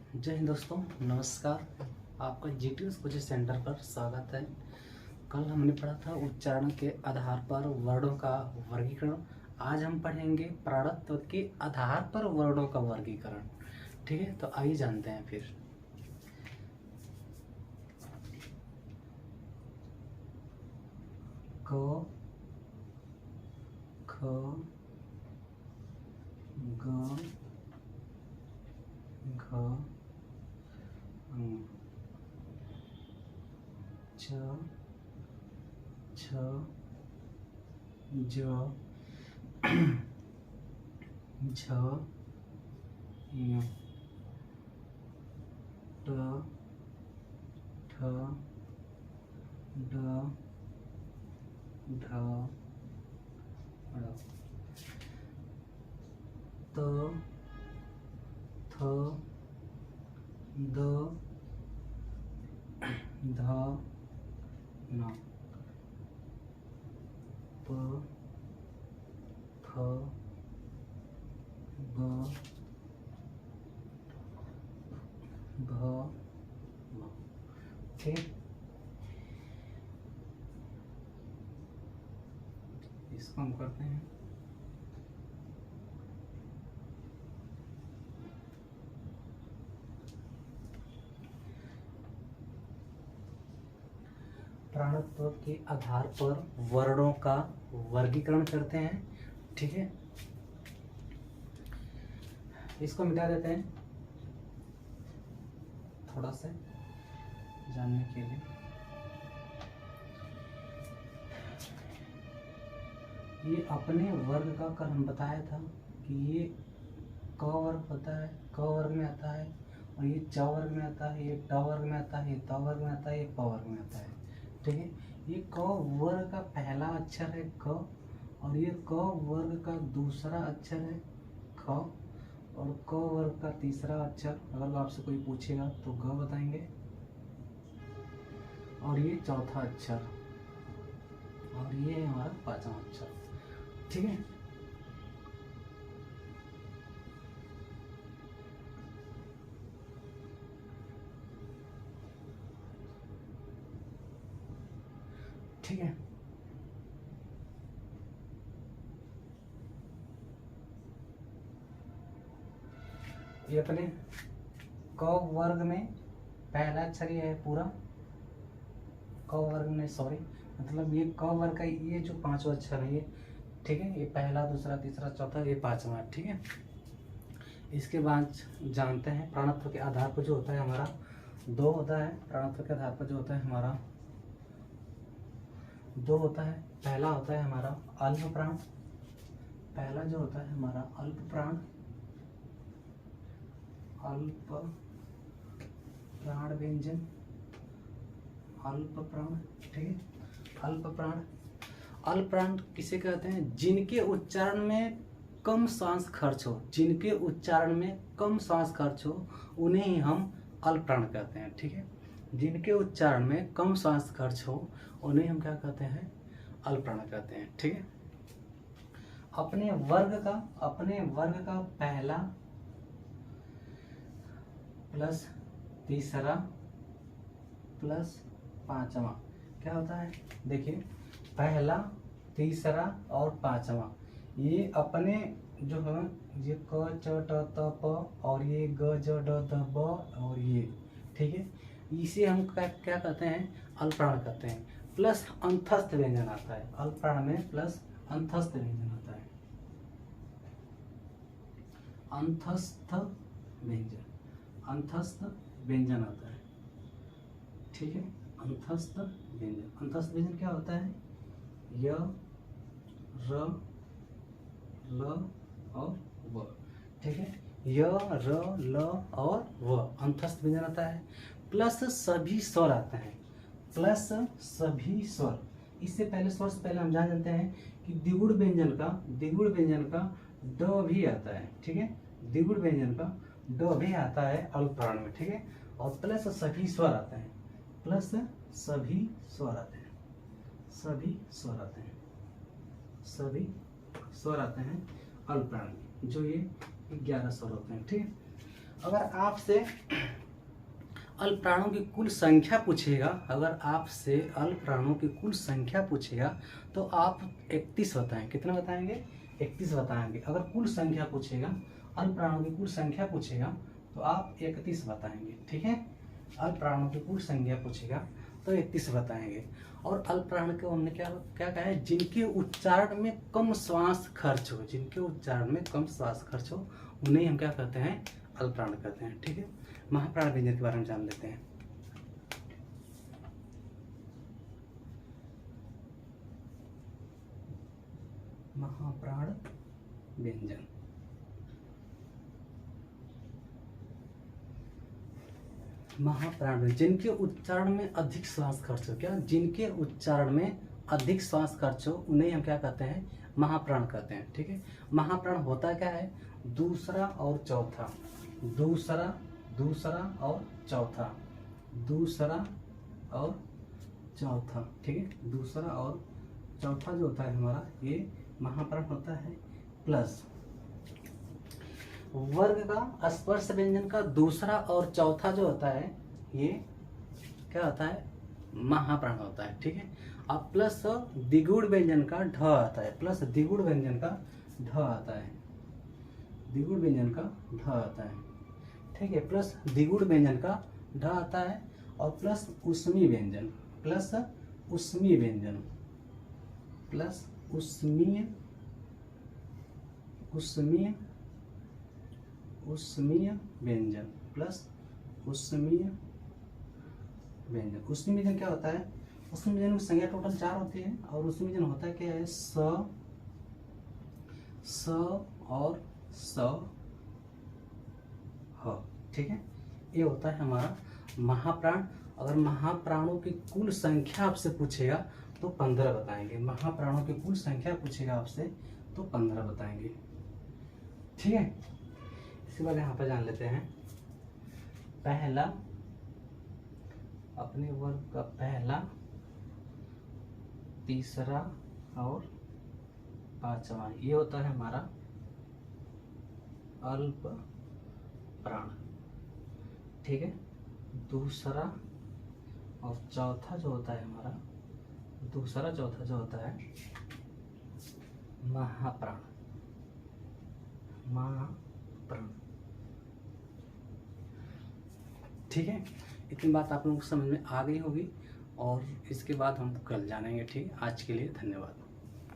जय हिंद दोस्तों, नमस्कार। आपका जीटीएस कोचिंग सेंटर पर स्वागत है। कल हमने पढ़ा था उच्चारण के आधार पर वर्णों का वर्गीकरण। आज हम पढ़ेंगे प्राणत्व के आधार पर वर्णों का वर्गीकरण। ठीक है, तो आइए जानते हैं फिर। क, ख, ग, घ, छ, छ, ज, झ, ञ, ट, ठ, ड, ढ, ढ़, त, थ, द, ध, न, प, फ, ब, भ, म। ठीक, इसको हम करते हैं। प्राणत्व के आधार पर वर्णों का वर्गीकरण करते हैं। ठीक है, इसको मिटा देते हैं थोड़ा सा जानने के लिए। ये अपने वर्ग का कल हम बताया था कि ये क वर्ग होता है, क वर्ग में आता है, और ये च वर्ग में आता है, ये ट वर्ग में आता है, ये त वर्ग में आता है, ये प वर्ग में आता है। ठीक है, ये क वर्ग का पहला अक्षर है क, और ये क वर्ग का दूसरा अक्षर है ख, और क वर्ग का तीसरा अक्षर, अगर आपसे कोई पूछेगा तो ग बताएंगे, और ये चौथा अक्षर, और ये है हमारा पांचवा अक्षर। ठीक है, ठीक है। ये अपने क वर्ग में पहला अक्षर ये है पूरा, क वर्ग में सॉरी, मतलब ये क वर्ग का ये जो पांचवा अक्षर है ये, ठीक है, ये पहला, दूसरा, तीसरा, चौथा, ये पांचवा। ठीक है, इसके बाद जानते हैं प्राणत्व के आधार पर जो होता है हमारा दो होता है। प्राणत्व के आधार पर जो होता है हमारा दो होता है। पहला होता है हमारा अल्प प्राण, पहला जो होता है हमारा अल्प प्राण, अल्प प्राण व्यंजन, अल्प प्राण। ठीक है, अल्प प्राण, अल्प प्राण किसे कहते हैं? जिनके उच्चारण में कम श्वास खर्च हो, जिनके उच्चारण में कम श्वास खर्च हो उन्हें ही हम अल्प प्राण कहते हैं। ठीक है, जिनके उच्चारण में कम श्वास खर्च हो उन्हें हम क्या कहते हैं? अल्प प्राण कहते हैं। ठीक है, अपने वर्ग का पहला प्लस तीसरा प्लस पांचवा क्या होता है? देखिए, पहला, तीसरा और पांचवा, ये अपने जो है ये क च ट त प, और ये ग ज ड ध ब, और ये, ठीक है, इसे हम क्या कहते हैं? अल्प प्राण कहते हैं। प्लस अंतस्थ व्यंजन आता है अल्प प्राण में, प्लस अंतस्थ व्यंजन आता है, अंतस्थ व्यंजन, अंतस्थ व्यंजन आता है। ठीक है, अंतस्थ व्यंजन, अंतस्थ व्यंजन क्या होता है? य, र, ल और व। ठीक है, य, र, ल और व अंतस्थ व्यंजन आता है। प्लस सभी स्वर आते हैं, प्लस सभी स्वर। इससे पहले स्वर से पहले हम जान जानते हैं कि द्विगुण व्यंजन का ड भी आता है। ठीक है, द्विगुण व्यंजन का ड भी आता है अल्प प्राण में। ठीक है, और प्लस सभी स्वर आते हैं, प्लस सभी स्वर आते हैं, सभी स्वर आते हैं, सभी स्वर आते हैं अल्प प्राण में, जो ये 11 स्वर होते हैं। ठीक है, अगर आपसे अल्प प्राणों की कुल संख्या पूछेगा, अगर आपसे अल्प प्राणों की कुल संख्या पूछेगा तो आप 31 बताएं। कितना बताएंगे? 31 बताएंगे। अगर कुल संख्या पूछेगा, अल्प प्राणों की कुल संख्या पूछेगा तो आप 31 बताएंगे। ठीक है, अल्प प्राणों की कुल संख्या पूछेगा तो 31 बताएंगे। और अल्प प्राण को हमने क्या क्या कहा है? जिनके उच्चारण में कम श्वास खर्च हो, जिनके उच्चारण में कम श्वास खर्च हो उन्हें हम क्या कहते हैं? अल्प प्राण कहते हैं। ठीक है, महाप्राण व्यंजन के बारे में जान लेते हैं। महाप्राण व्यंजन, महाप्राण व्यंजन जिनके उच्चारण में अधिक श्वास खर्च हो, क्या? जिनके उच्चारण में अधिक श्वास खर्च हो उन्हें हम क्या कहते हैं? महाप्राण कहते हैं। ठीक है, महाप्राण होता क्या है? दूसरा और चौथा, दूसरा दूसरा और चौथा, दूसरा और चौथा। ठीक है, दूसरा और चौथा जो होता है हमारा, ये महाप्राण होता है। प्लस वर्ग का स्पर्श व्यंजन का दूसरा और चौथा जो होता है ये क्या होता है? महाप्राण होता है। ठीक है, अब प्लस द्विगुण व्यंजन का ढ आता है, प्लस द्विगुण व्यंजन का ढ आता है, द्विगुण व्यंजन का ढ आता है। ठीक है, प्लस द्विगुण व्यंजन का ढ आता है और प्लस उष्मीय व्यंजन, प्लस उष्मीय व्यंजन, प्लस उष्मीय उष्मीय उष्मीय व्यंजन, प्लस उष्मीय व्यंजन। उष्मीय व्यंजन क्या होता है? उष्मीय व्यंजन की संख्या टोटल 4 होती है और उष्मीय व्यंजन होता है क्या है? स और स ह। ठीक है, ये होता है हमारा महाप्राण। अगर महाप्राणों की कुल संख्या आपसे पूछेगा तो 15 बताएंगे। महाप्राणों की कुल संख्या पूछेगा आपसे तो 15 बताएंगे। ठीक है, इसके बाद यहाँ पर जान लेते हैं पहला, अपने वर्ग का पहला, तीसरा और पांचवा, ये होता है हमारा अल्प प्राण। ठीक है, दूसरा और चौथा जो होता है हमारा, दूसरा चौथा जो होता है महाप्राण, महाप्राण। ठीक है, इतनी बात आप लोगों को समझ में आ गई होगी और इसके बाद हम कल जानेंगे। ठीक है, आज के लिए धन्यवाद।